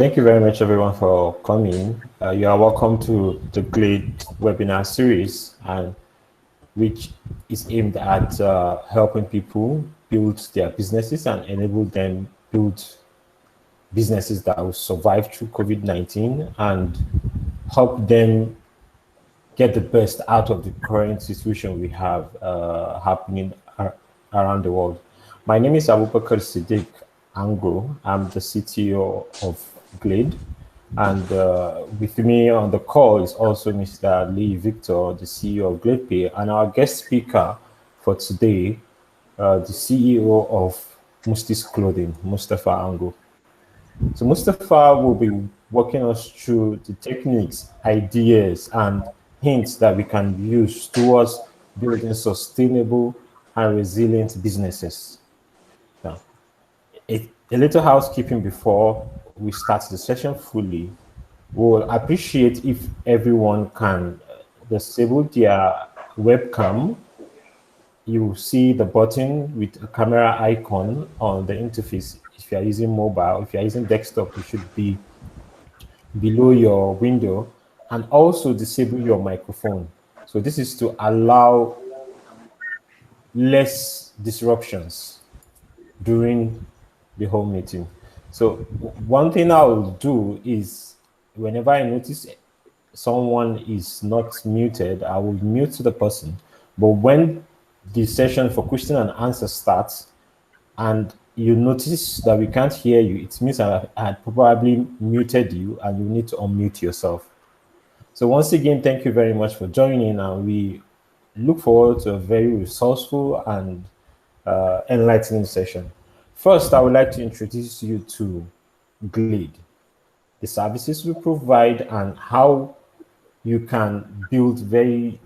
Thank you very much, everyone, for coming. You are welcome to the Glade Webinar Series, and which is aimed at helping people build their businesses and enable them build businesses that will survive through COVID-19 and help them get the best out of the current situation we have happening around the world. My name is Abubakar Siddiq Angro. I'm the CTO of Glade. And with me on the call is also Mr. Lee Victor, the CEO of Glade Pay, and our guest speaker for today, the CEO of Mustis Clothing, Mustafa Ango. So Mustafa will be walking us through the techniques, ideas, and hints that we can use towards building sustainable and resilient businesses. Now, a little housekeeping before we start the session fully. We'll appreciate if everyone can disable their webcam. You will see the button with a camera icon on the interface. If you are using mobile, if you are using desktop, it should be below your window, and also disable your microphone. So this is to allow less disruptions during the whole meeting. So one thing I'll do is whenever I notice someone is not muted, I will mute the person. But when the session for question and answer starts and you notice that we can't hear you, it means I had probably muted you and you need to unmute yourself. So once again, thank you very much for joining, and we look forward to a very resourceful and enlightening session. First, I would like to introduce you to Glade, the services we provide, and how you can build very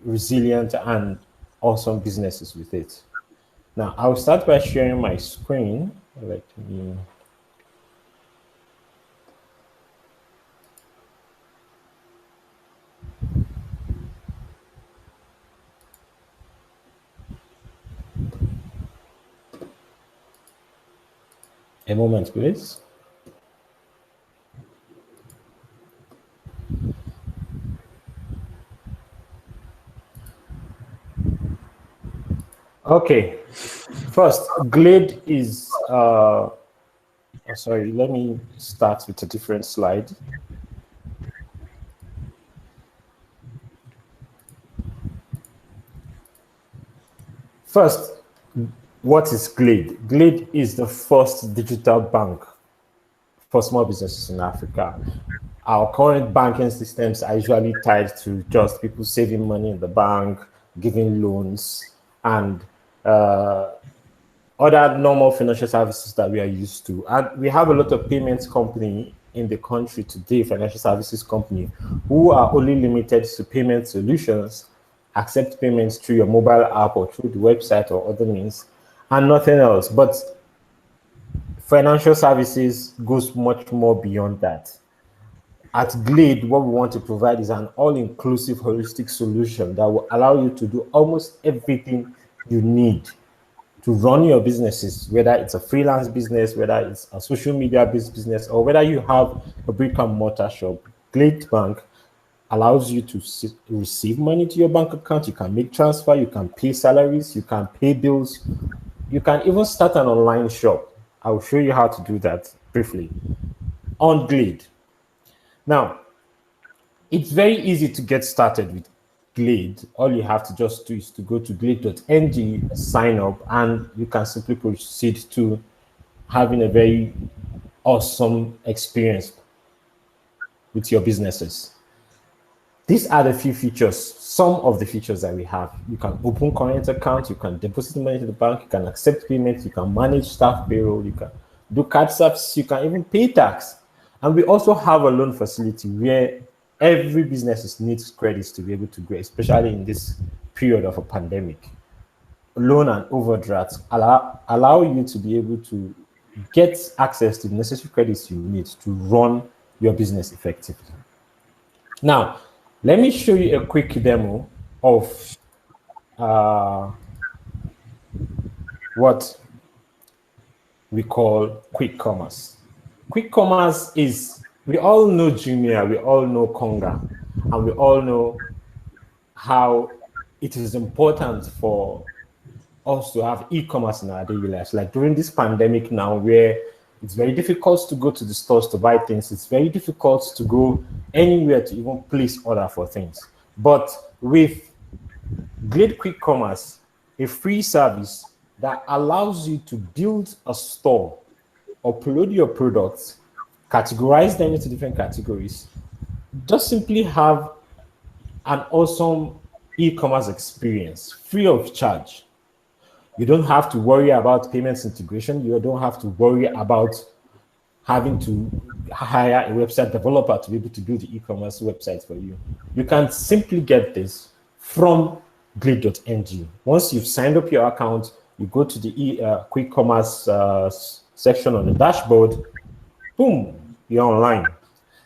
resilient and awesome businesses with it. Now, I'll start by sharing my screen. Let me. A moment, please. Okay, first, Glade is, sorry, let me start with a different slide. First, what is Glade? Glade is the first digital bank for small businesses in Africa. Our current banking systems are usually tied to just people saving money in the bank, giving loans, and other normal financial services that we are used to. And we have a lot of payments company in the country today, financial services company, who are only limited to payment solutions, accept payments through your mobile app or through the website or other means, and nothing else. But financial services goes much more beyond that. At Glade, what we want to provide is an all-inclusive holistic solution that will allow you to do almost everything you need to run your businesses, whether it's a freelance business, whether it's a social media-based business, or whether you have a brick-and-mortar shop. Glade Bank allows you to receive money to your bank account. You can make transfer, you can pay salaries, you can pay bills, you can even start an online shop. I will show you how to do that briefly on Glade. Now, it's very easy to get started with Glade. All you have to just do is to go to glade.ng, sign up, and you can simply proceed to having a very awesome experience with your businesses. These are the few features, some of the features that we have. You can open current accounts, you can deposit money to the bank, you can accept payments, you can manage staff payroll, you can do card services, you can even pay tax. And we also have a loan facility where every business needs credits to be able to grow, especially in this period of a pandemic. Loan and overdrafts allow you to be able to get access to the necessary credits you need to run your business effectively. Now, let me show you a quick demo of what we call quick commerce. quick commerce is, we all know Jumia, we all know Konga, and we all know how it is important for us to have e-commerce in our daily lives. Like during this pandemic now, where it's very difficult to go to the stores to buy things, it's very difficult to go anywhere to even place order for things. But with Glade Quick Commerce, a free service that allows you to build a store, upload your products, categorize them into different categories, just simply have an awesome e-commerce experience free of charge. You don't have to worry about payments integration. You don't have to worry about having to hire a website developer to be able to build the e-commerce website for you. You can simply get this from glade.ng. Once you've signed up your account, you go to the quick commerce section on the dashboard, boom, you're online.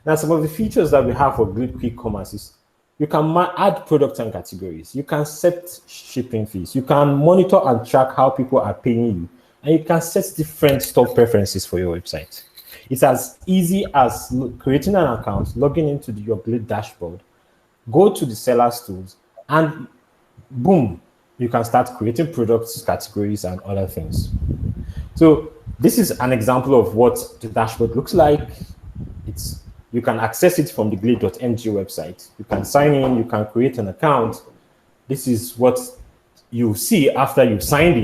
Now, some of the features that we have for Glade Quick Commerce is you can add products and categories. You can set shipping fees. You can monitor and track how people are paying you. And you can set different store preferences for your website. It's as easy as creating an account, logging into your Glade dashboard, go to the seller's tools, and boom, you can start creating products, categories, and other things. So this is an example of what the dashboard looks like. You can access it from the glade.ng website. You can sign in, you can create an account. This is what you see after you've signed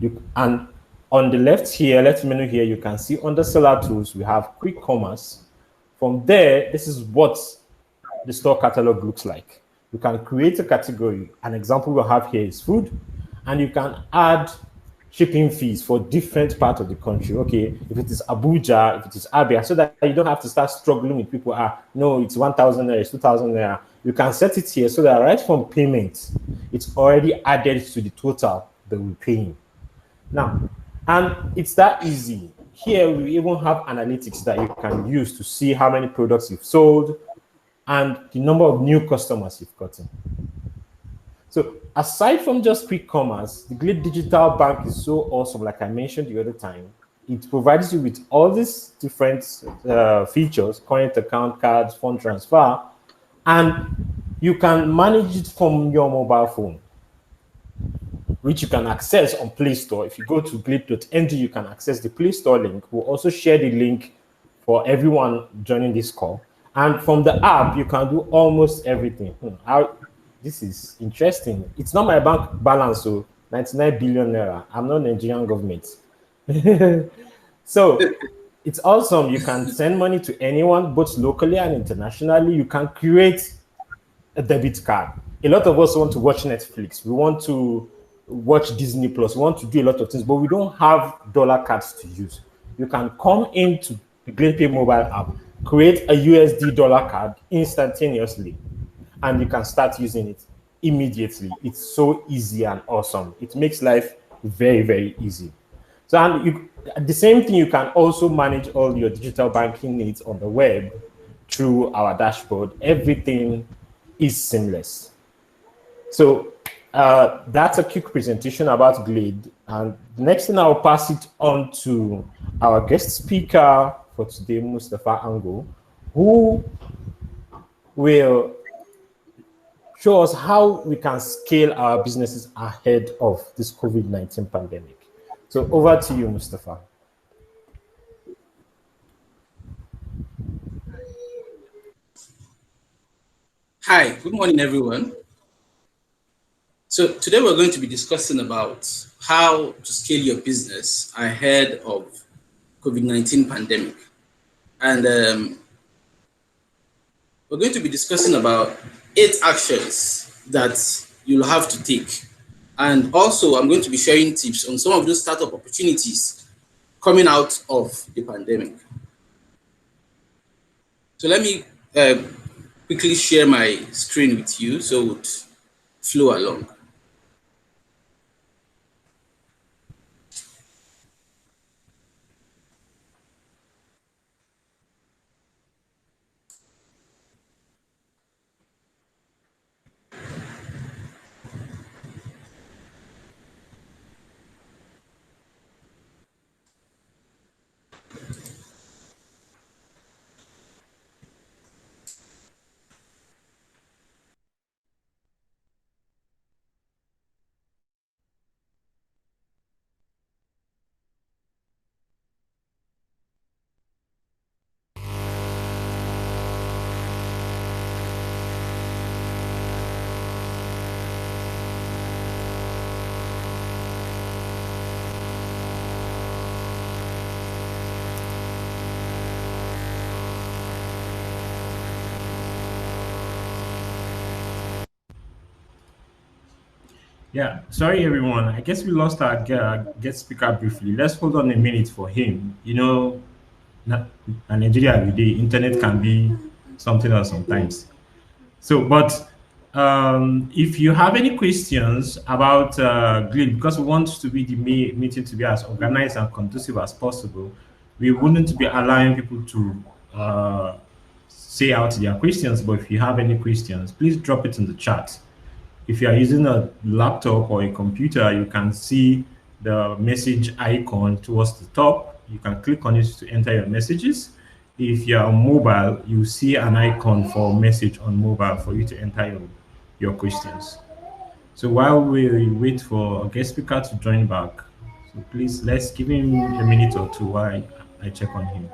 in. And on the left here, left menu here, you can see under seller tools, we have quick commerce. From there, this is what the store catalog looks like. You can create a category. An example we have here is food, and you can add shipping fees for different parts of the country. Okay, if it is Abuja, if it is Abia, so that you don't have to start struggling with people. No, it's 1,000 naira, it's 2,000 naira. You can set it here so that right from payment, it's already added to the total that we're paying. Now, and it's that easy. Here, we even have analytics that you can use to see how many products you've sold and the number of new customers you've gotten. So aside from just quick commerce, the Glade Digital Bank is so awesome. Like I mentioned the other time, it provides you with all these different features, current account, cards, fund transfer, and you can manage it from your mobile phone, which you can access on Play Store. If you go to glade.ng, you can access the Play Store link. We'll also share the link for everyone joining this call. And from the app, you can do almost everything. This is interesting. It's not my bank balance, so 99 billion naira. I'm not Nigerian government. So it's awesome. You can send money to anyone, both locally and internationally. You can create a debit card. A lot of us want to watch Netflix. We want to watch Disney Plus. We want to do a lot of things, but we don't have dollar cards to use. You can come into the GladePay mobile app, create a USD dollar card instantaneously, and you can start using it immediately. It's so easy and awesome. It makes life very, very easy. So, and the same thing, you can also manage all your digital banking needs on the web through our dashboard. Everything is seamless. So that's a quick presentation about Glade. And the next thing, I'll pass it on to our guest speaker for today, Mustafa Ango, who will show us how we can scale our businesses ahead of this COVID-19 pandemic. So over to you, Mustafa. Hi, good morning, everyone. So today we're going to be discussing about how to scale your business ahead of COVID-19 pandemic. And we're going to be discussing about 8 actions that you'll have to take. And also, I'm going to be sharing tips on some of those startup opportunities coming out of the pandemic. So let me quickly share my screen with you so it would flow along. Yeah, sorry everyone. I guess we lost our guest speaker briefly. Let's hold on a minute for him. Na- Nigeria every day, internet can be something else sometimes. So, but if you have any questions about Glade, because we want to be the meeting to be as organized and conducive as possible, we wouldn't be allowing people to say out their questions. But if you have any questions, please drop it in the chat. If you are using a laptop or a computer, you can see the message icon towards the top. You can click on it to enter your messages. If you are on mobile, you see an icon for message on mobile for you to enter your questions. So while we wait for a guest speaker to join back, so please let's give him a minute or two while I check on him.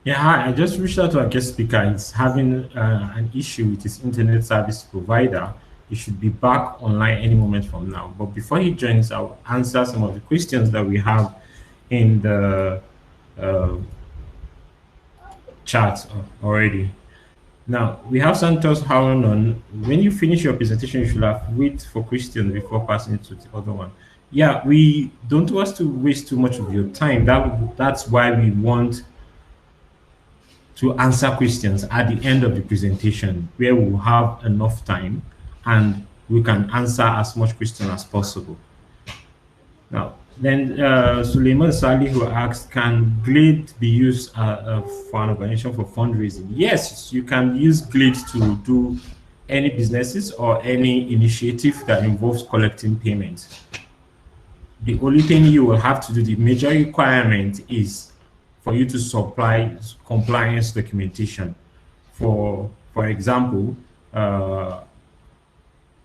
Yeah, hi. I just reached out to our guest speaker. He's having an issue with his internet service provider. He should be back online any moment from now. But before he joins, I'll answer some of the questions that we have in the uh, chat already. Now, we have Santos Howard on. When you finish your presentation, you should have wait for questions before passing to the other one. Yeah, we don't want to waste too much of your time. That's why we want to answer questions at the end of the presentation where we'll have enough time and we can answer as much question as possible. Now, then Suleiman Salih who asked, can Glade be used for an organization for fundraising? Yes, you can use Glade to do any businesses or any initiative that involves collecting payments. The only thing you will have to do, the major requirement is for you to supply compliance documentation. For example,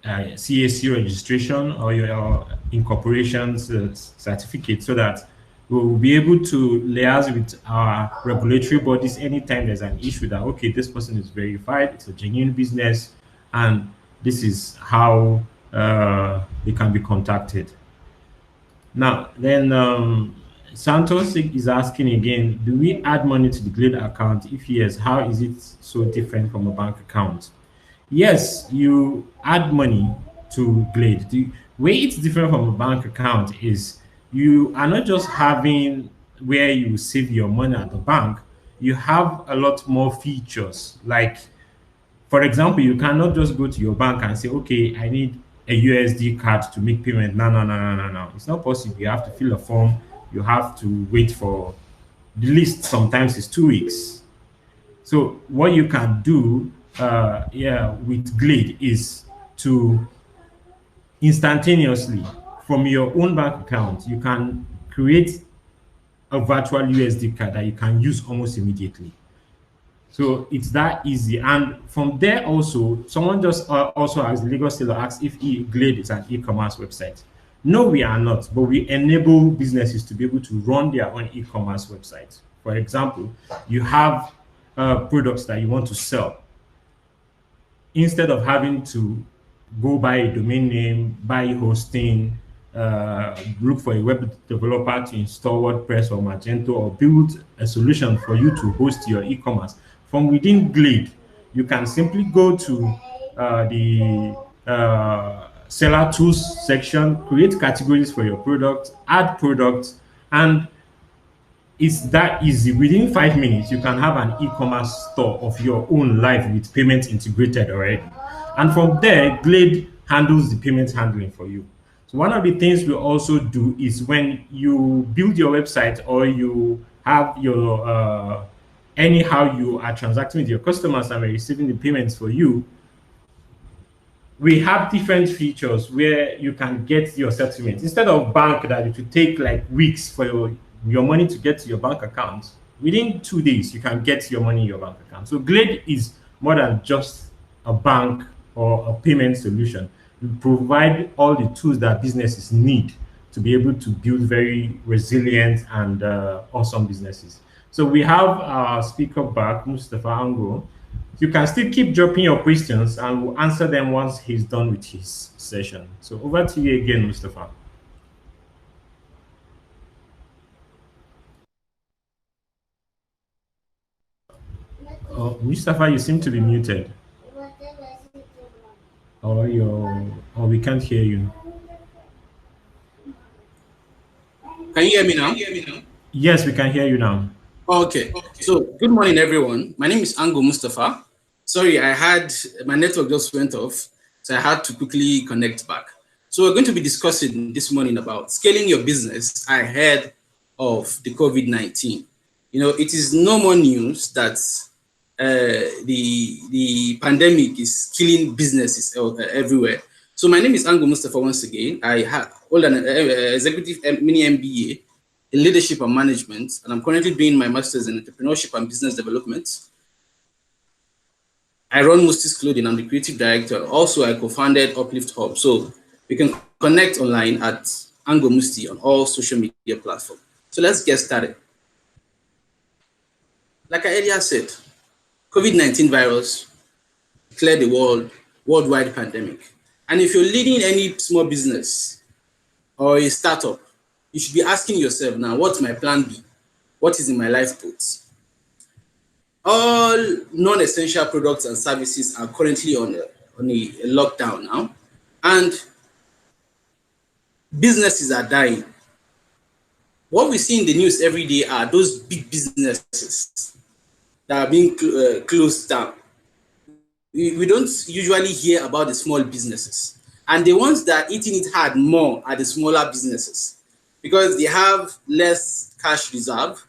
CAC registration or your incorporation's certificate, so that we will be able to liaise with our regulatory bodies anytime there's an issue that, okay, this person is verified, it's a genuine business, and this is how they can be contacted. Now, then Santos is asking again, do we add money to the Glade account? If yes, how is it so different from a bank account? Yes, you add money to Glade. The way it's different from a bank account is you are not just having where you save your money at the bank, you have a lot more features. Like, for example, you cannot just go to your bank and say, okay, I need a USD card to make payment. No, no, no, no, no, no. It's not possible. You have to fill a form. You have to wait for the list. Sometimes it's 2 weeks. So what you can do, yeah, with Glade is to instantaneously from your own bank account, you can create a virtual USD card that you can use almost immediately. So it's that easy. And from there also, someone just also as legal seller asks if Glade is an e-commerce website. No, we are not, but we enable businesses to be able to run their own e-commerce website. For example, you have products that you want to sell. Instead of having to go buy a domain name, buy hosting, look for a web developer to install WordPress or Magento, or build a solution for you to host your e-commerce. From within Glade, you can simply go to the seller tools section, create categories for your product, add products, And it's that easy. Within 5 minutes, you can have an e-commerce store of your own live with payment integrated already. And from there, Glade handles the payment handling for you. So one of the things we also do is when you build your website or you have your anyhow you are transacting with your customers and we're receiving the payments for you, we have different features where you can get your settlement instead of bank that it will take like weeks for your money to get to your bank account. Within 2 days you can get your money in your bank account. So Glade is more than just a bank or a payment solution. We provide all the tools that businesses need to be able to build very resilient and awesome businesses. So we have our speaker back, Mustafa Ango. You can still keep dropping your questions and we'll answer them once he's done with his session. So over to you again, Mustafa. Mustafa, you seem to be muted. Or we can't hear you. Can you hear me now? Yes, we can hear you now. Okay. So, good morning, everyone. My name is Ango Mustafa. Sorry, my network just went off, so I had to quickly connect back. So, we're going to be discussing this morning about scaling your business ahead of the COVID-19. It is no more news that the pandemic is killing businesses everywhere. So, my name is Ango Mustafa once again. I hold an executive mini MBA in leadership and management, and I'm currently doing my master's in entrepreneurship and business development. I run Musti's Clothing. I'm the creative director. Also, I co-founded Uplift Hub. So we can connect online at Ango Musti on all social media platforms. So let's get started. Like I earlier said, COVID-19 virus declared the worldwide pandemic. And if you're leading any small business or a startup, you should be asking yourself now, what's my plan B? What is in my life put? All non-essential products and services are currently on a lockdown now, and businesses are dying. What we see in the news every day are those big businesses that are being closed down. We don't usually hear about the small businesses, and the ones that are eating it hard more are the smaller businesses because they have less cash reserve,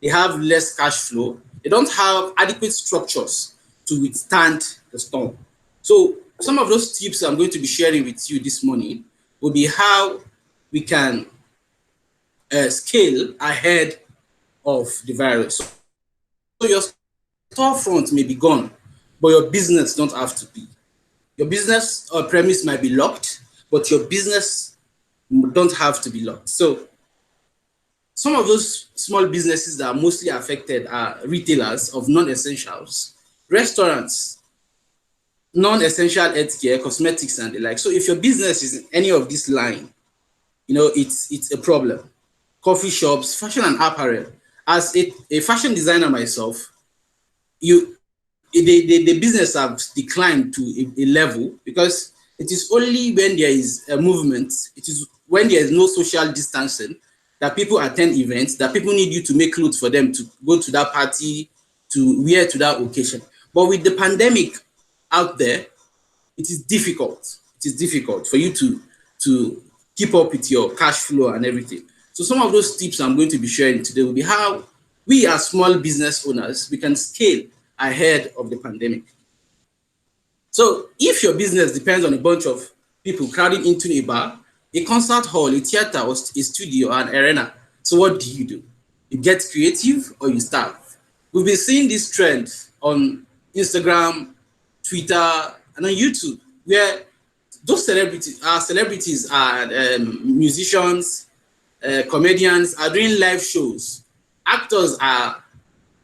they have less cash flow, they don't have adequate structures to withstand the storm. So some of those tips I'm going to be sharing with you this morning will be how we can scale ahead of the virus. So your storefront may be gone, but your business don't have to be. Your business or premise might be locked, but your business don't have to be locked. So some of those small businesses that are mostly affected are retailers of non-essentials, restaurants, non-essential healthcare, cosmetics, and the like. So if your business is in any of this line, it's a problem. Coffee shops, fashion and apparel. As a fashion designer myself, the business have declined to a level because it is only when there is a movement, it is when there is no social distancing that people attend events, that people need you to make clothes for them to go to that party, to wear to that occasion. But with the pandemic out there, it is difficult. It is difficult for you to keep up with your cash flow and everything. So some of those tips I'm going to be sharing today will be how we as small business owners, we can scale ahead of the pandemic. So if your business depends on a bunch of people crowding into a bar, a concert hall, a theater, or a studio, or an arena, so what do? You get creative or you starve. We've been seeing this trend on Instagram, Twitter, and on YouTube, where those celebrities are musicians, comedians are doing live shows. Actors are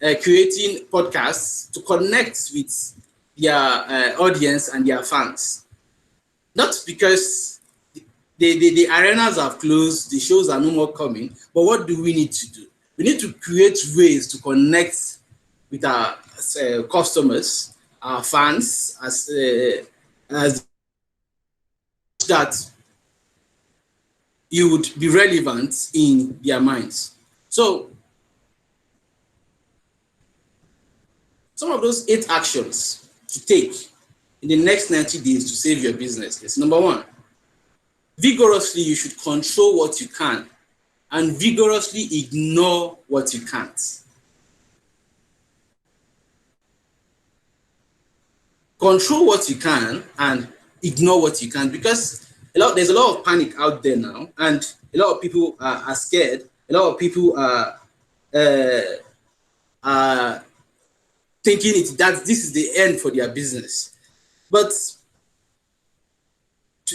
creating podcasts to connect with their audience and their fans. Not because the arenas have closed, the shows are no more coming, but what do we need to do? We need to create ways to connect with our customers, our fans, as that you would be relevant in their minds. So some of those 8 actions to take in the next 90 days to save your business is: number 1, vigorously you should control what you can and vigorously ignore what you can't. Control what you can and ignore what you can't, because there's a lot of panic out there now, and a lot of people are scared. A lot of people are thinking that this is the end for their business. But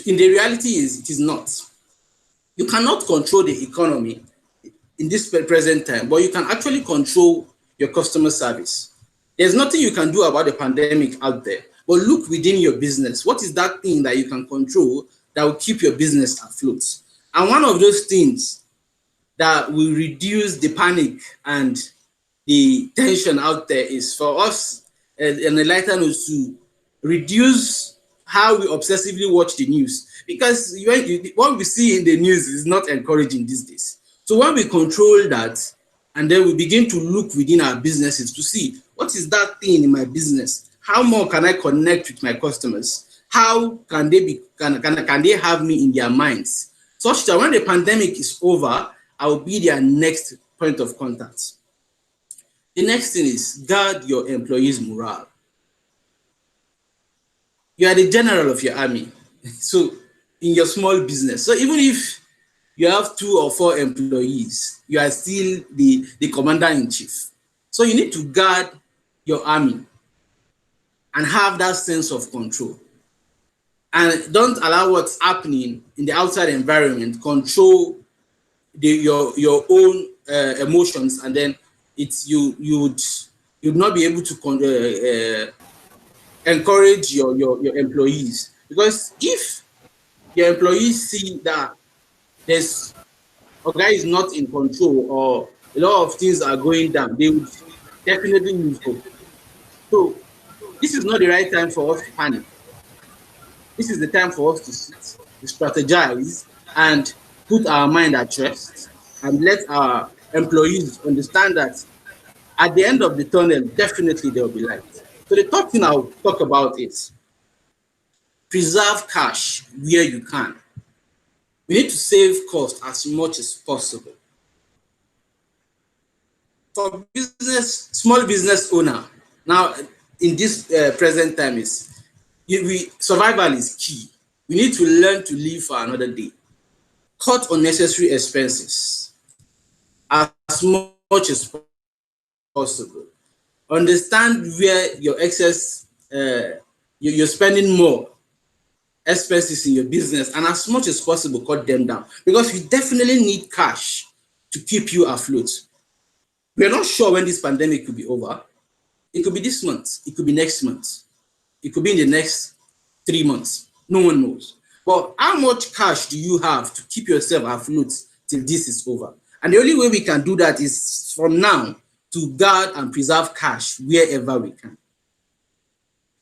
in the reality it is not. You cannot control the economy in this present time, but you can actually control your customer service. There's nothing you can do about the pandemic out there, but look within your business. What is that thing that you can control that will keep your business afloat? And one of those things that will reduce the panic and the tension out there is for us and the lighter note to reduce how we obsessively watch the news, because what we see in the news is not encouraging these days. So when we control that, and then we begin to look within our businesses to see what is that thing in my business, how more can I connect with my customers, how can they can they have me in their minds, such that when the pandemic is over, I will be their next point of contact. The next thing is guard your employees' morale. You are the general of your army. So in your small business, so even if you have 2 or 4 employees, you are still the commander-in-chief. So you need to guard your army and have that sense of control. And don't allow what's happening in the outside environment control your own emotions, and then you'd not be able to encourage your employees. Because if your employees see that there's a guy is not in control or a lot of things are going down, they would definitely lose hope. So this is not the right time for us to panic. This is the time for us to sit, to strategize, and put our mind at rest, and let our employees understand that at the end of the tunnel, definitely there will be light. So the third thing I'll talk about is preserve cash where you can. We need to save cost as much as possible. For small business owner, now in this present time, survival is key. We need to learn to live for another day. Cut unnecessary expenses as much as possible. Understand where your excess, you're spending more expenses in your business, and as much as possible, cut them down, because you definitely need cash to keep you afloat. We're not sure when this pandemic will be over. It could be this month, it could be next month, it could be in the next 3 months. No one knows. But how much cash do you have to keep yourself afloat till this is over? And the only way we can do that is from now to guard and preserve cash wherever we can.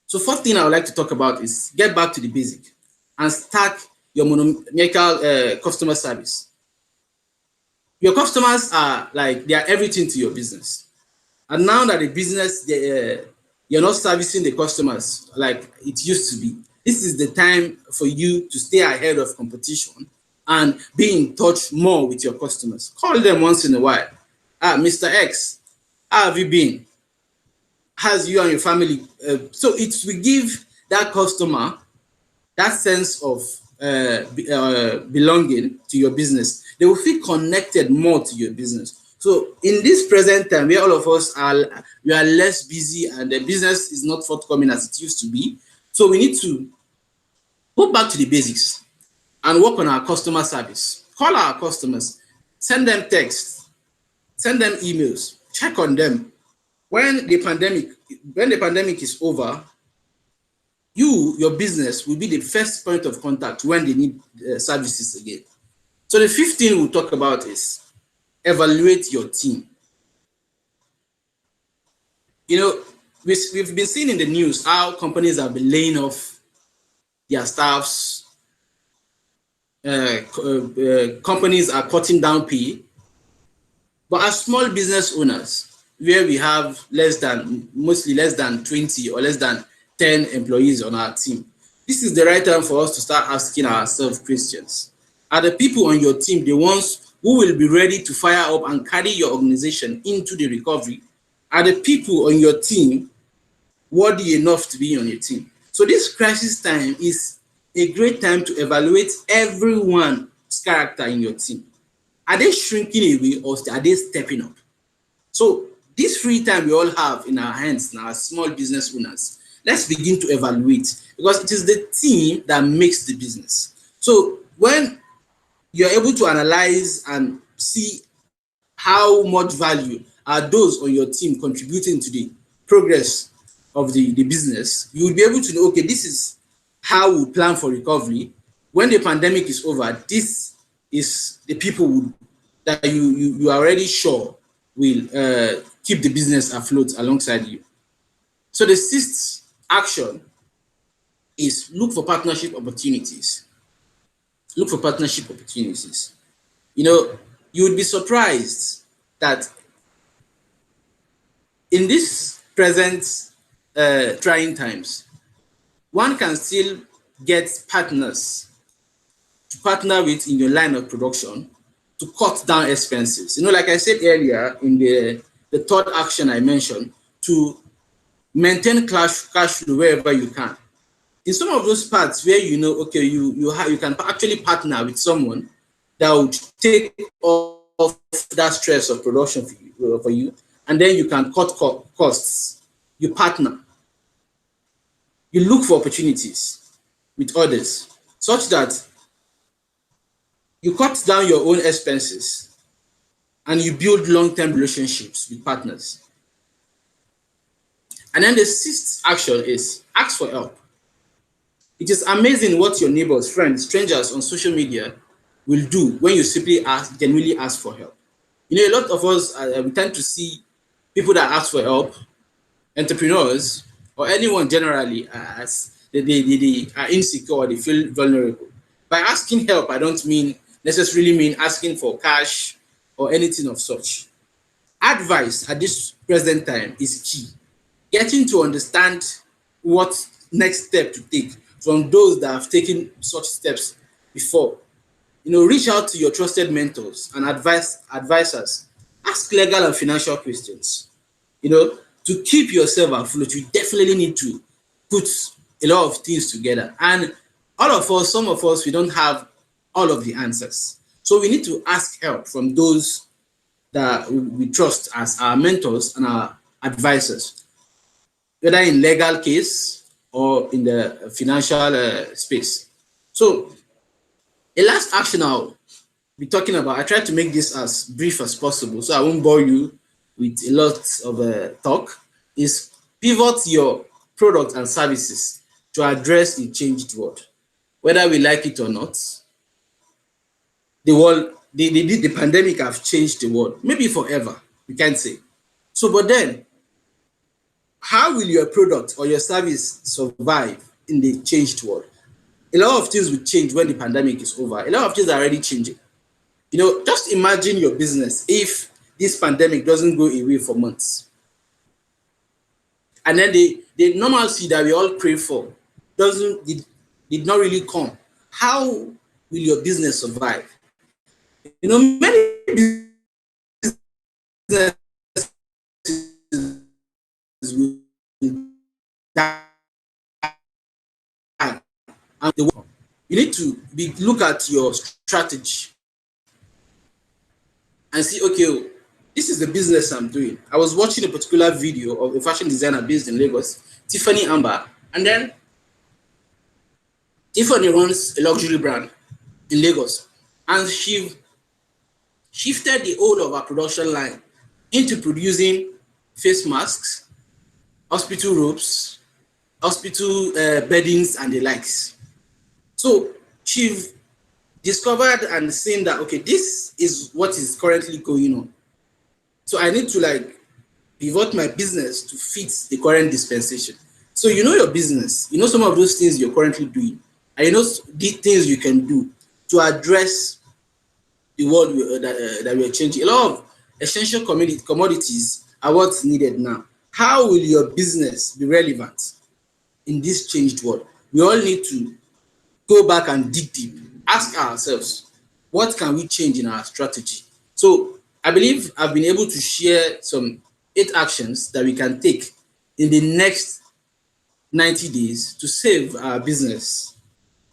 So first thing I would like to talk about is get back to the basic and start your monomaniacal customer service. Your customers are like, they are everything to your business. And now that the business, you're not servicing the customers like it used to be, this is the time for you to stay ahead of competition and be in touch more with your customers. Call them once in a while. Mr. X, how have you been? How's you and your family? So it will give that customer that sense of belonging to your business. They will feel connected more to your business. So in this present time, where all of us we are less busy and the business is not forthcoming as it used to be, so we need to go back to the basics and work on our customer service. Call our customers, send them texts, send them emails, check on them. When the pandemic is over, your business will be the first point of contact when they need services again. So the fifth thing we'll talk about is evaluate your team. You know, we've been seeing in the news how companies have been laying off their staffs companies are cutting down pay. But as small business owners, where we have mostly less than 20 or less than 10 employees on our team, this is the right time for us to start asking ourselves questions. Are the people on your team the ones who will be ready to fire up and carry your organization into the recovery? Are the people on your team worthy enough to be on your team? So this crisis time is a great time to evaluate everyone's character in your team. Are they shrinking away or are they stepping up? So this free time we all have in our hands now as small business owners, let's begin to evaluate, because it is the team that makes the business. So when you're able to analyze and see how much value are those on your team contributing to the progress of the business, you will be able to know, okay, this is how we plan for recovery. When the pandemic is over, this is the people that you are already sure will keep the business afloat alongside you. So the sixth action is look for partnership opportunities. Look for partnership opportunities. You know, you would be surprised that in this present trying times, one can still get partners to partner with in your line of production to cut down expenses. You know, like I said earlier in the third action I mentioned, to maintain cash flow wherever you can. In some of those parts where you know, okay, you can actually partner with someone that would take off that stress of production for you, and then you can cut costs. You partner. You look for opportunities with others such that you cut down your own expenses and you build long-term relationships with partners. And then the sixth action is ask for help. It is amazing what your neighbors, friends, strangers on social media will do when you simply genuinely ask for help. You know, a lot of us, we tend to see people that ask for help, entrepreneurs, or anyone generally, as they are insecure or they feel vulnerable. By asking help, I don't necessarily mean asking for cash or anything of such. Advice at this present time is key. Getting to understand what next step to take from those that have taken such steps before. You know, reach out to your trusted mentors and advisors. Ask legal and financial questions. You know, to keep yourself afloat, you definitely need to put a lot of things together. And all of us, some of us, we don't have all of the answers. So we need to ask help from those that we trust as our mentors and our advisors, whether in legal case or in the financial space. So a last action I'll be talking about, I try to make this as brief as possible so I won't bore you with a lot of talk, is pivot your products and services to address the changed world. Whether we like it or not, the pandemic have changed the world, maybe forever, we can't say. So, but then, how will your product or your service survive in the changed world? A lot of things will change when the pandemic is over. A lot of things are already changing. You know, just imagine your business if this pandemic doesn't go away for months. And then the normalcy that we all pray for did not really come. How will your business survive? You know, many businesses will die. And you need to look at your strategy and see, okay, this is the business I'm doing. I was watching a particular video of a fashion designer based in Lagos, Tiffany Amber, and then Tiffany runs a luxury brand in Lagos, and she shifted the whole of her production line into producing face masks, hospital robes, hospital beddings, and the likes. So she discovered and seen that, okay, this is what is currently going on. So I need to pivot my business to fit the current dispensation. So you know your business, you know some of those things you're currently doing, and you know the things you can do to address the world that we are changing. A lot of essential commodities are what's needed now. How will your business be relevant in this changed world? We all need to go back and dig deep, ask ourselves, what can we change in our strategy? So I believe I've been able to share some 8 actions that we can take in the next 90 days to save our business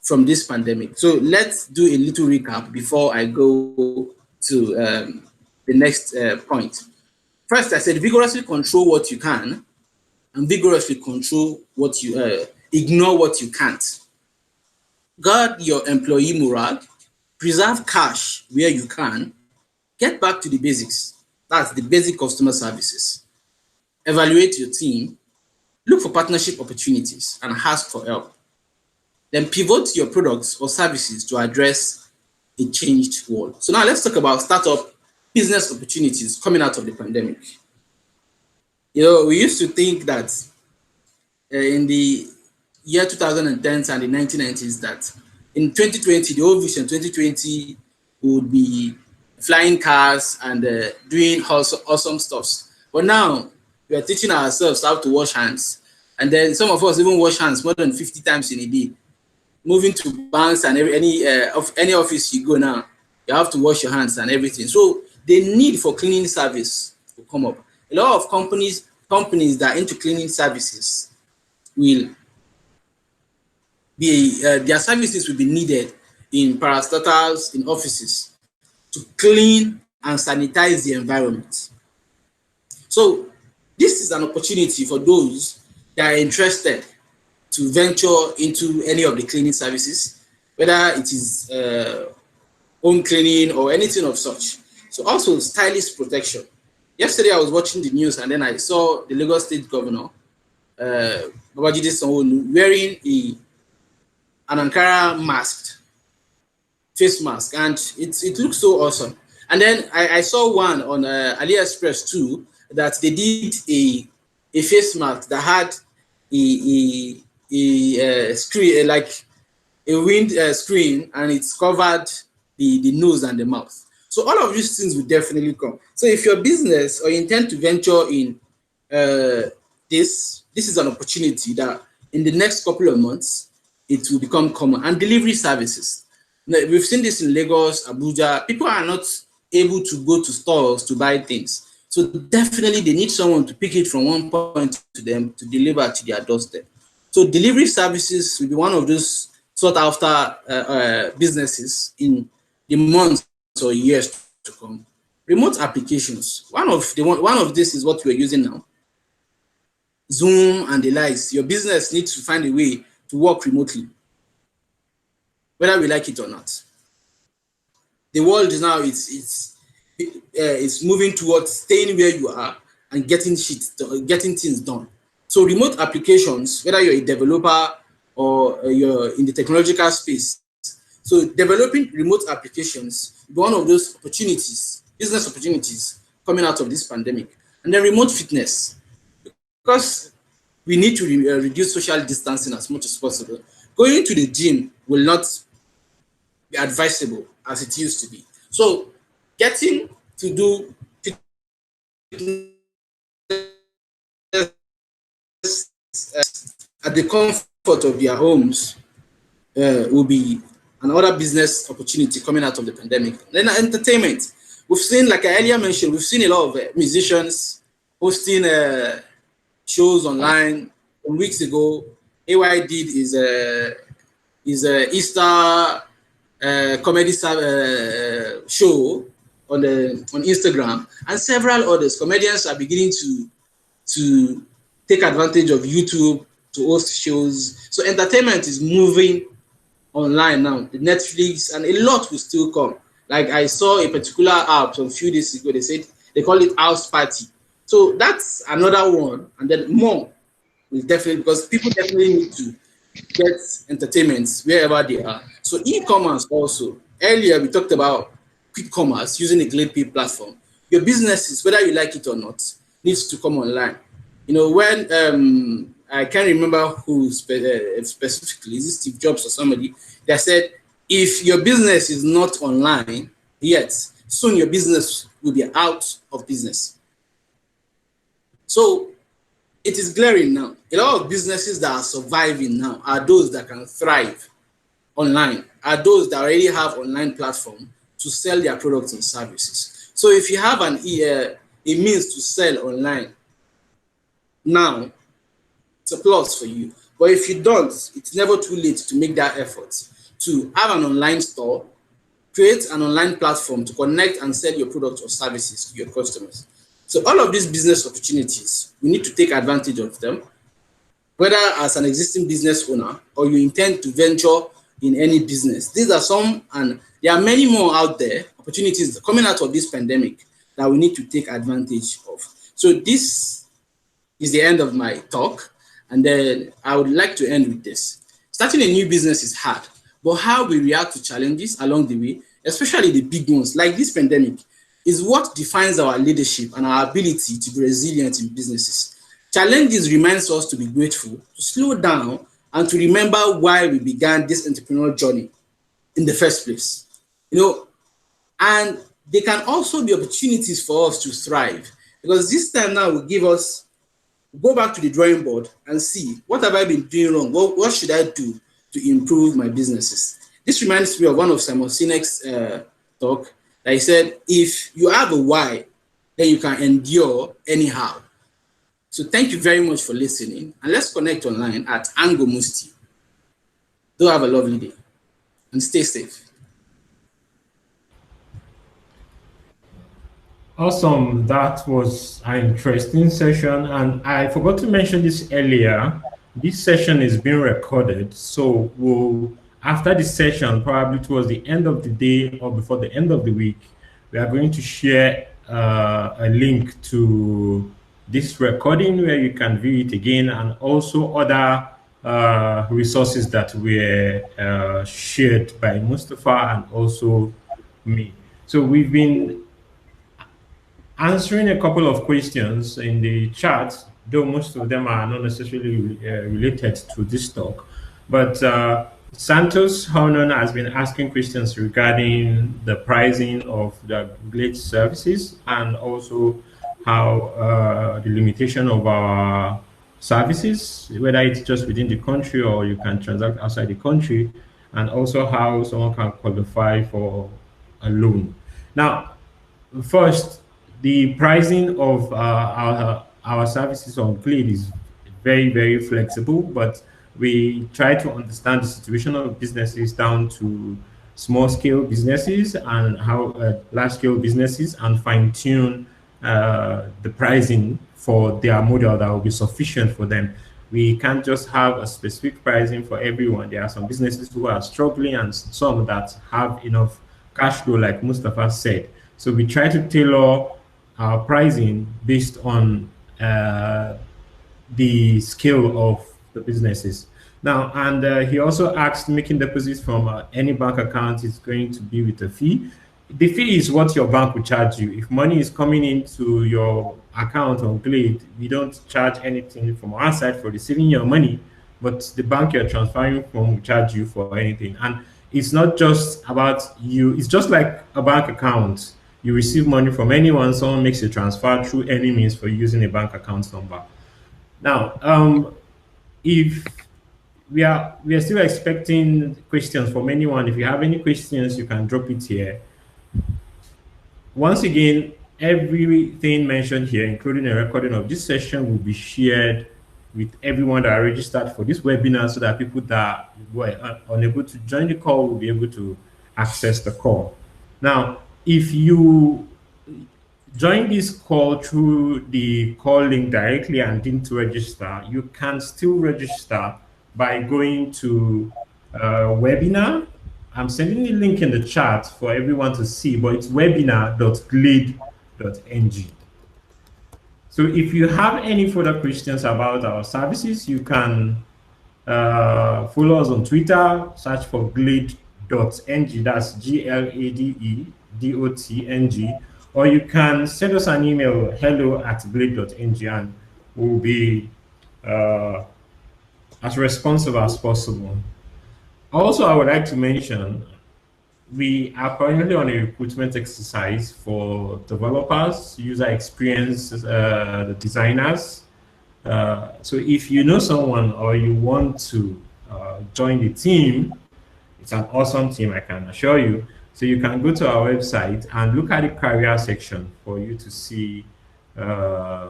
from this pandemic. So let's do a little recap before I go to the next point. First, I said vigorously control what you can and vigorously control what you ignore what you can't. Guard your employee morale, preserve cash where you can, get back to the basics. That's the basic customer services. Evaluate your team, look for partnership opportunities and ask for help. Then pivot your products or services to address a changed world. So now let's talk about startup business opportunities coming out of the pandemic. We used to think that in the year 2010s and the 1990s that in 2020, the whole vision 2020 would be flying cars and doing awesome stuffs. But now we are teaching ourselves how to wash hands. And then some of us even wash hands more than 50 times in a day. Moving to banks and any office you go now, you have to wash your hands and everything. So the need for cleaning service will come up. A lot of companies that are into cleaning services will be their services will be needed in parastatals in offices to clean and sanitize the environment. So this is an opportunity for those that are interested to venture into any of the cleaning services, whether it is home cleaning or anything of such. So also stylist protection. Yesterday I was watching the news and then I saw the Lagos State Governor, Babajide Sanwo-Olu, wearing an Ankara face mask, and it looks so awesome. And then I saw one on AliExpress too, that they did a face mask that had a screen, like a wind screen, and it's covered the nose and the mouth. So all of these things will definitely come. So if your business or you intend to venture in this is an opportunity that in the next couple of months, it will become common. And delivery services. Now, we've seen this in Lagos, Abuja. People are not able to go to stores to buy things. So definitely they need someone to pick it from one point to them to deliver to their doorstep. So delivery services will be one of those sought after businesses in the months or years to come. Remote applications. One of this is what we're using now. Zoom and the likes. Your business needs to find a way to work remotely, whether we like it or not. The world is now it's moving towards staying where you are and getting things done. So remote applications, whether you're a developer or you're in the technological space, so developing remote applications is one of those opportunities, business opportunities coming out of this pandemic. And then remote fitness, because we need to reduce social distancing as much as possible. Going to the gym will not be advisable as it used to be. So getting to do at the comfort of their homes will be another business opportunity coming out of the pandemic. Then entertainment. We've seen, like I earlier mentioned, we've seen a lot of musicians hosting shows online. Some weeks ago, AY did his Easter comedy show on Instagram, and several others. Comedians are beginning to take advantage of YouTube to host shows. So entertainment is moving online now. The Netflix and a lot will still come. Like I saw a particular app some few days ago. They said they call it House Party. So that's another one, and then more will definitely, because people definitely need to get entertainment wherever they are. So e-commerce also. Earlier we talked about quick commerce using a Glade Pay platform. Your businesses, whether you like it or not, needs to come online. When I can't remember who specifically, is it Steve Jobs or somebody, that said If your business is not online yet, soon your business will be out of business. So it is glaring now. A lot of businesses that are surviving now are those that can thrive online, are those that already have online platform to sell their products and services. So if you have a means to sell online now, it's a plus for you. But if you don't, it's never too late to make that effort to have an online store, create an online platform to connect and sell your products or services to your customers. So all of these business opportunities, we need to take advantage of them, whether as an existing business owner or you intend to venture in any business. These are some, and there are many more out there, opportunities coming out of this pandemic that we need to take advantage of. So this is the end of my talk. And then I would like to end with this. Starting a new business is hard, but how we react to challenges along the way, especially the big ones like this pandemic, is what defines our leadership and our ability to be resilient in businesses. Challenges reminds us to be grateful, to slow down, and to remember why we began this entrepreneurial journey in the first place. And they can also be opportunities for us to thrive, because this time now will give us, go back to the drawing board and see, what have I been doing wrong? What should I do to improve my businesses? This reminds me of one of Simon Sinek's talk that he said, if you have a why, then you can endure anyhow. So thank you very much for listening, and let's connect online at Ango Musti. Do have a lovely day and stay safe. Awesome. That was an interesting session. And I forgot to mention this earlier. This session is being recorded. So after this session, probably towards the end of the day or before the end of the week, we are going to share a link to this recording where you can view it again, and also other resources that were shared by Mustafa and also me. So we've been answering a couple of questions in the chat, though most of them are not necessarily related to this talk. But Santos Honon has been asking questions regarding the pricing of the Glade services, and also how the limitation of our services, whether it's just within the country or you can transact outside the country, and also how someone can qualify for a loan. Now, first, the pricing of our services on Glade is very, very flexible, but we try to understand the situation of businesses down to small scale businesses and how large scale businesses, and fine tune the pricing for their model that will be sufficient for them. We can't just have a specific pricing for everyone. There are some businesses who are struggling and some that have enough cash flow, like Mustafa said. So we try to tailor our pricing based on the scale of the businesses. Now, and he also asked, making deposits from any bank account is going to be with a fee. The fee is what your bank will charge you. If money is coming into your account on Glade, we don't charge anything from our side for receiving your money, but the bank you're transferring from will charge you for anything. And it's not just about you, it's just like a bank account. You receive money from anyone, someone makes a transfer through any means for using a bank account number. Now, if we are still expecting questions from anyone. If you have any questions, you can drop it here. Once again, everything mentioned here, including a recording of this session, will be shared with everyone that are registered for this webinar, so that people that were unable to join the call will be able to access the call. Now, if you join this call through the call link directly and didn't register, you can still register by going to webinar. I'm sending the link in the chat for everyone to see, but it's webinar.glade.ng. So if you have any further questions about our services, you can follow us on Twitter, search for glade.ng, that's GLADEDOTNG, or you can send us an email, hello@glade.ng, and we'll be as responsive as possible. Also, I would like to mention, we are currently on a recruitment exercise for developers, user experience, the designers. So if you know someone or you want to join the team, it's an awesome team, I can assure you. So you can go to our website and look at the career section for you to see uh,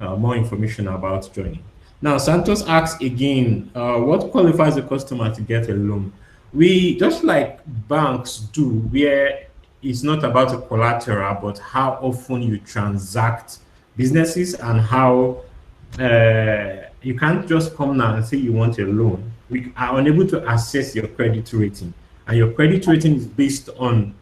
more information about joining. Now, Santos asks again, what qualifies a customer to get a loan? We, just like banks do, where it's not about the collateral, but how often you transact businesses and how you can't just come now and say you want a loan. We are unable to assess your credit rating, and your credit rating is based on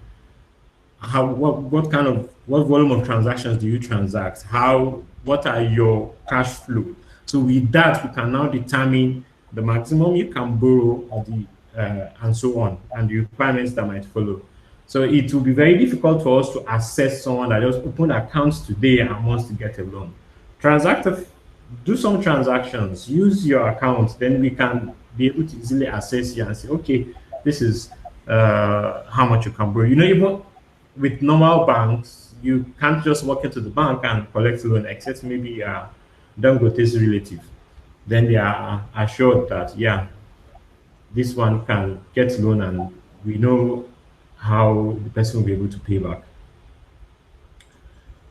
how what kind of what volume of transactions do you transact, how what are your cash flow. So with that we can now determine the maximum you can borrow or the and so on, and the requirements that might follow. So it will be very difficult for us to assess someone that just opened accounts today and wants to get a loan. Transact Do some transactions, use your account, then we can be able to easily assess you and say, okay, this is how much you can borrow. You know, even with normal banks, you can't just walk into the bank and collect a loan, except maybe Dangote's relative. Then they are assured that, yeah, this one can get loan and we know how the person will be able to pay back.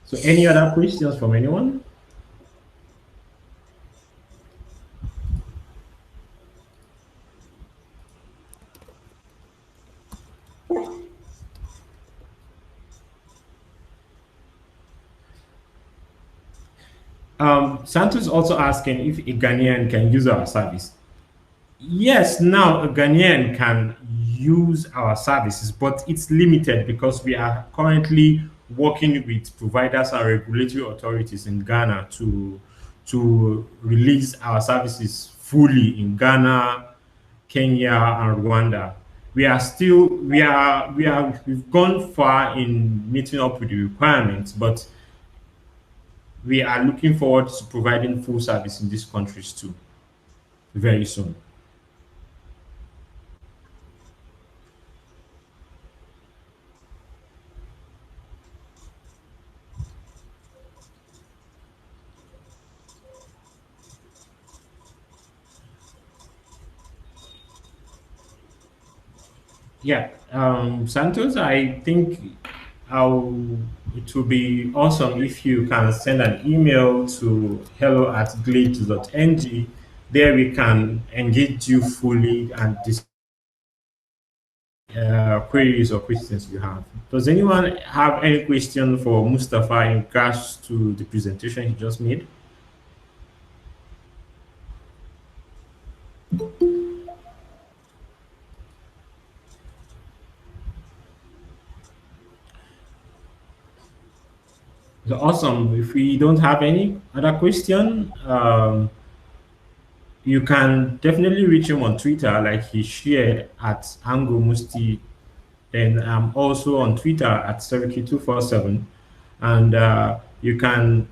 So any other questions from anyone? Santos also asking if a Ghanaian can use our service. Yes, now a Ghanaian can use our services, but it's limited because we are currently working with providers and regulatory authorities in Ghana to release our services fully in Ghana, Kenya, and Rwanda. We've gone far in meeting up with the requirements, but we are looking forward to providing full service in these countries too very soon. Yeah, Santos, I think it would be awesome if you can send an email to hello@glade.ng. There we can engage you fully and discuss queries or questions you have. Does anyone have any question for Mustafa in regards to the presentation he just made? So awesome. If we don't have any other question, you can definitely reach him on Twitter, like he shared at Ango Musti. Then I'm also on Twitter at Seriki247, and you can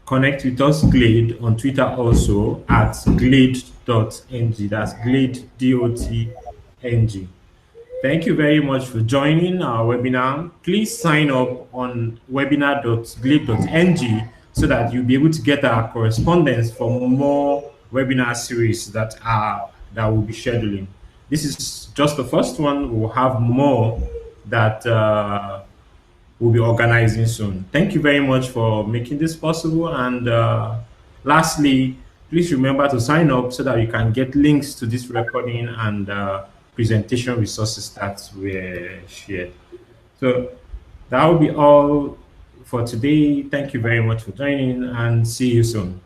connect with us Glade on Twitter also at glade.ng. That's Glade DOTNG. Thank you very much for joining our webinar. Please sign up on webinar.glade.ng so that you'll be able to get our correspondence for more webinar series that we'll be scheduling. This is just the first one. We'll have more that we'll be organizing soon. Thank you very much for making this possible. And lastly, please remember to sign up so that you can get links to this recording and presentation resources that were shared. So that will be all for today. Thank you very much for joining and see you soon.